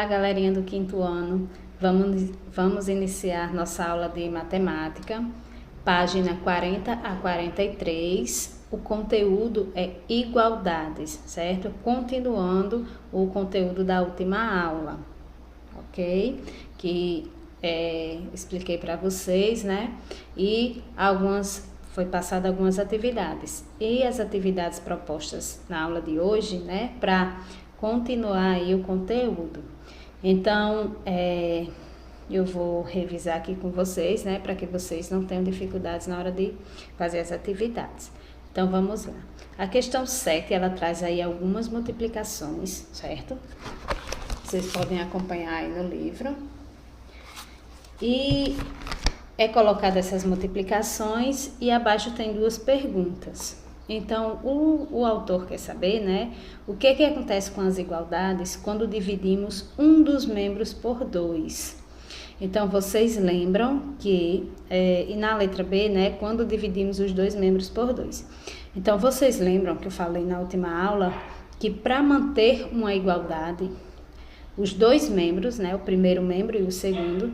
galerinha do quinto ano. Vamos iniciar nossa aula de matemática, página 40 a 43. O conteúdo é igualdades, certo? Continuando o conteúdo da última aula, ok? Que expliquei para vocês, né? E foi passada algumas atividades. E as atividades propostas na aula de hoje, né? Para continuar aí o conteúdo. Então, eu vou revisar aqui com vocês, né? Para que vocês não tenham dificuldades na hora de fazer as atividades. Então, vamos lá. A questão 7, ela traz aí algumas multiplicações, certo? Vocês podem acompanhar aí no livro. E é colocado essas multiplicações e abaixo tem duas perguntas. Então, o autor quer saber, né, o que acontece com as igualdades quando dividimos um dos membros por 2. Então, vocês lembram que, e na letra B, né, quando dividimos os dois membros por 2. Então, vocês lembram que eu falei na última aula que para manter uma igualdade, os dois membros, né, o primeiro membro e o segundo,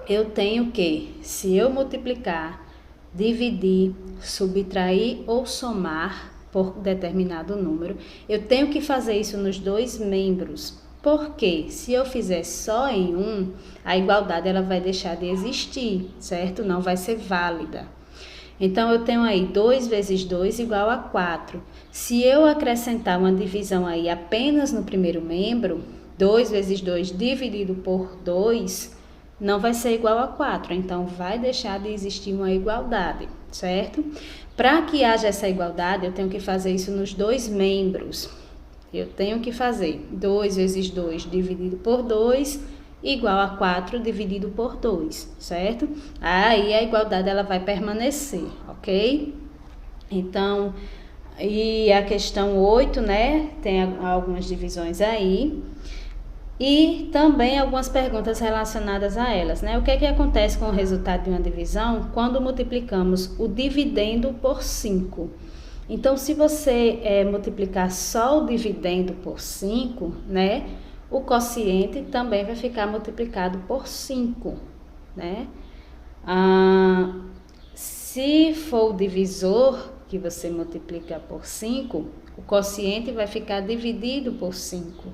eu tenho que, se eu multiplicar, dividir, subtrair ou somar por determinado número, eu tenho que fazer isso nos dois membros. Porque se eu fizer só em um, a igualdade ela vai deixar de existir, certo? Não vai ser válida. Então, eu tenho aí 2 vezes 2 igual a 4. Se eu acrescentar uma divisão aí apenas no primeiro membro, 2 vezes 2 dividido por 2, não vai ser igual a 4. Então, vai deixar de existir uma igualdade, certo? Para que haja essa igualdade, eu tenho que fazer isso nos dois membros. Eu tenho que fazer 2 vezes 2 dividido por 2 igual a 4 dividido por 2, certo? Aí a igualdade ela vai permanecer, ok? Então, e a questão 8, né? Tem algumas divisões aí. E também algumas perguntas relacionadas a elas, né? O que acontece com o resultado de uma divisão quando multiplicamos o dividendo por 5? Então, se você multiplicar só o dividendo por 5, né? O quociente também vai ficar multiplicado por 5, né? Se for o divisor que você multiplica por 5, o quociente vai ficar dividido por 5.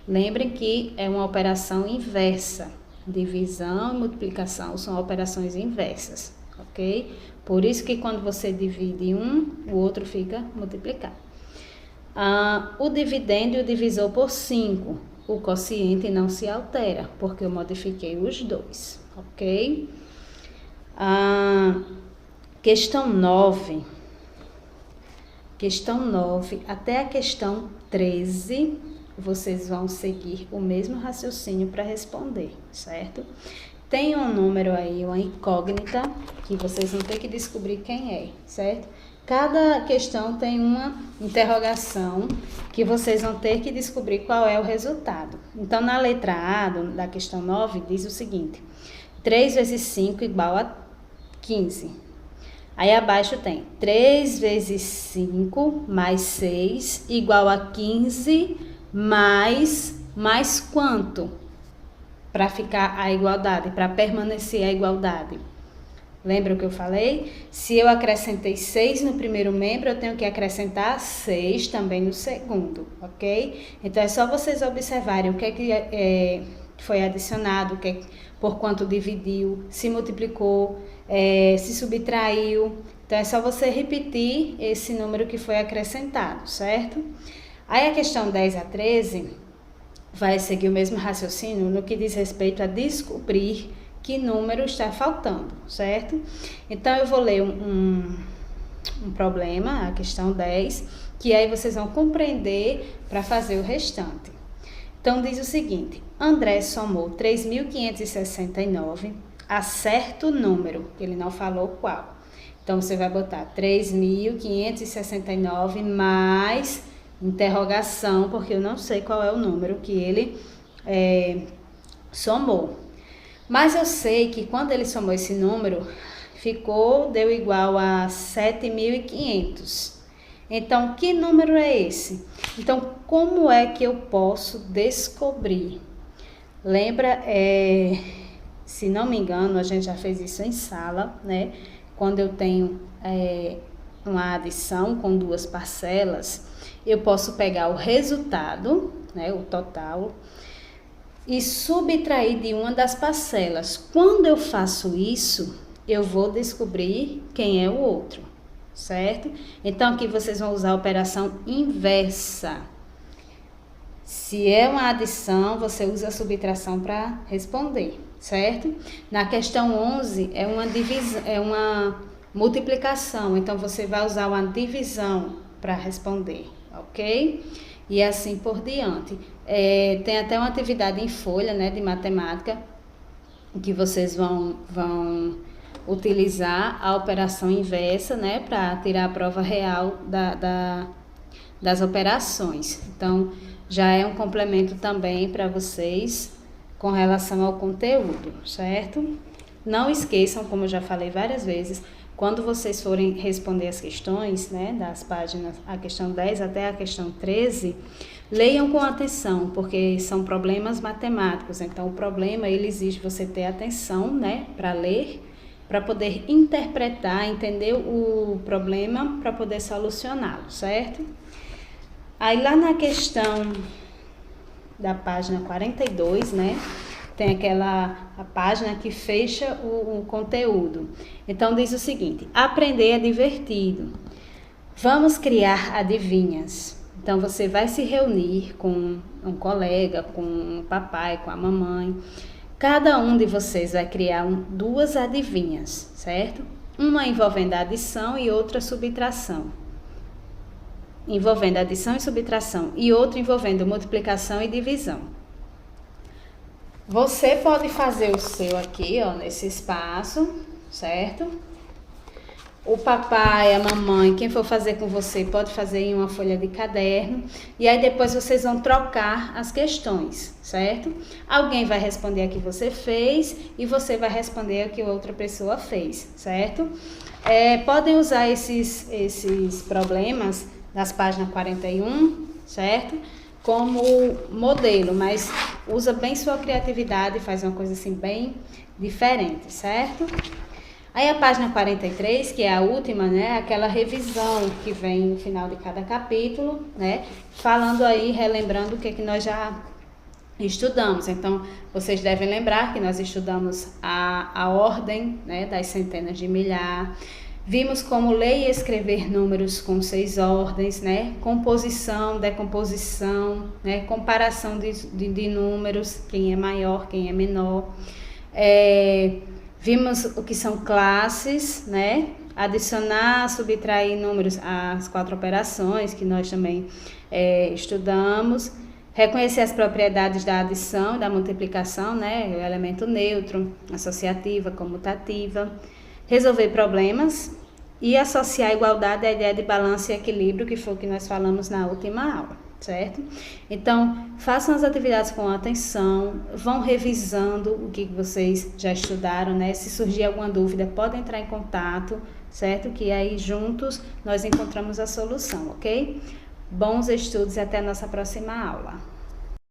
Lembrem que é uma operação inversa. Divisão e multiplicação são operações inversas, ok? Por isso que quando você divide um, o outro fica multiplicado. O dividendo e o divisor por 5. O quociente não se altera, porque eu modifiquei os dois, ok? Questão 9. Questão 9 até a questão 13, vocês vão seguir o mesmo raciocínio para responder, certo? Tem um número aí, uma incógnita, que vocês vão ter que descobrir quem é, certo? Cada questão tem uma interrogação que vocês vão ter que descobrir qual é o resultado. Então, na letra A da questão 9, diz o seguinte: 3 vezes 5 igual a 15. Aí abaixo tem 3 vezes 5 mais 6 igual a 15 mais quanto? Para ficar a igualdade, para permanecer a igualdade. Lembra o que eu falei? Se eu acrescentei 6 no primeiro membro, eu tenho que acrescentar 6 também no segundo, ok? Então, é só vocês observarem o que foi adicionado, por quanto dividiu, se multiplicou, se subtraiu. Então, é só você repetir esse número que foi acrescentado, certo? Aí, a questão 10 a 13 vai seguir o mesmo raciocínio no que diz respeito a descobrir que número está faltando, certo? Então, eu vou ler um problema, a questão 10, que aí vocês vão compreender para fazer o restante. Então, diz o seguinte: André somou 3.569 a certo número, ele não falou qual. Então, você vai botar 3.569 mais interrogação, porque eu não sei qual é o número que ele somou. Mas eu sei que quando ele somou esse número, deu igual a 7.500. Então, que número é esse? Então, como é que eu posso descobrir Lembra, se não me engano, a gente já fez isso em sala, né? Quando eu tenho uma adição com duas parcelas, eu posso pegar o resultado, né, o total, e subtrair de uma das parcelas. Quando eu faço isso, eu vou descobrir quem é o outro, certo? Então, aqui vocês vão usar a operação inversa. Se é uma adição, você usa a subtração para responder, certo? Na questão 11, é uma divisão, é uma multiplicação, então você vai usar uma divisão para responder, ok? E assim por diante. Tem até uma atividade em folha, né, de matemática, que vocês vão utilizar a operação inversa, né, para tirar a prova real das operações. Então, já é um complemento também para vocês com relação ao conteúdo, certo? Não esqueçam, como eu já falei várias vezes, quando vocês forem responder as questões, né, das páginas, a questão 10 até a questão 13, leiam com atenção, porque são problemas matemáticos. Então, o problema, ele exige você ter atenção, né, para ler, para poder interpretar, entender o problema, para poder solucioná-lo, certo? Aí, lá na questão da página 42, né, tem a página que fecha o conteúdo. Então, diz o seguinte: aprender é divertido. Vamos criar adivinhas. Então, você vai se reunir com um colega, com o papai, com a mamãe. Cada um de vocês vai criar duas adivinhas, certo? Uma envolvendo adição e outra subtração. Envolvendo adição e subtração. E outra envolvendo multiplicação e divisão. Você pode fazer o seu aqui, ó, nesse espaço, certo? O papai, a mamãe, quem for fazer com você, pode fazer em uma folha de caderno. E aí depois vocês vão trocar as questões, certo? Alguém vai responder a que você fez e você vai responder a que outra pessoa fez, certo? Podem usar esses problemas das páginas 41, certo? Como modelo, mas usa bem sua criatividade, faz uma coisa assim bem diferente, certo? Aí a página 43, que é a última, né, aquela revisão que vem no final de cada capítulo, né, falando aí, relembrando o que nós já estudamos. Então, vocês devem lembrar que nós estudamos a ordem, né, das centenas de milhar, vimos como ler e escrever números com 6 ordens, né, composição, decomposição, né, comparação de números, quem é maior, quem é menor, vimos o que são classes, né? Adicionar, subtrair números, as 4 operações que nós também estudamos. Reconhecer as propriedades da adição, da multiplicação, né? O elemento neutro, associativa, comutativa. Resolver problemas e associar a igualdade à ideia de balanço e equilíbrio, que foi o que nós falamos na última aula, certo? Então, façam as atividades com atenção, vão revisando o que vocês já estudaram, né? Se surgir alguma dúvida, podem entrar em contato, certo? Que aí juntos nós encontramos a solução, ok? Bons estudos e até a nossa próxima aula.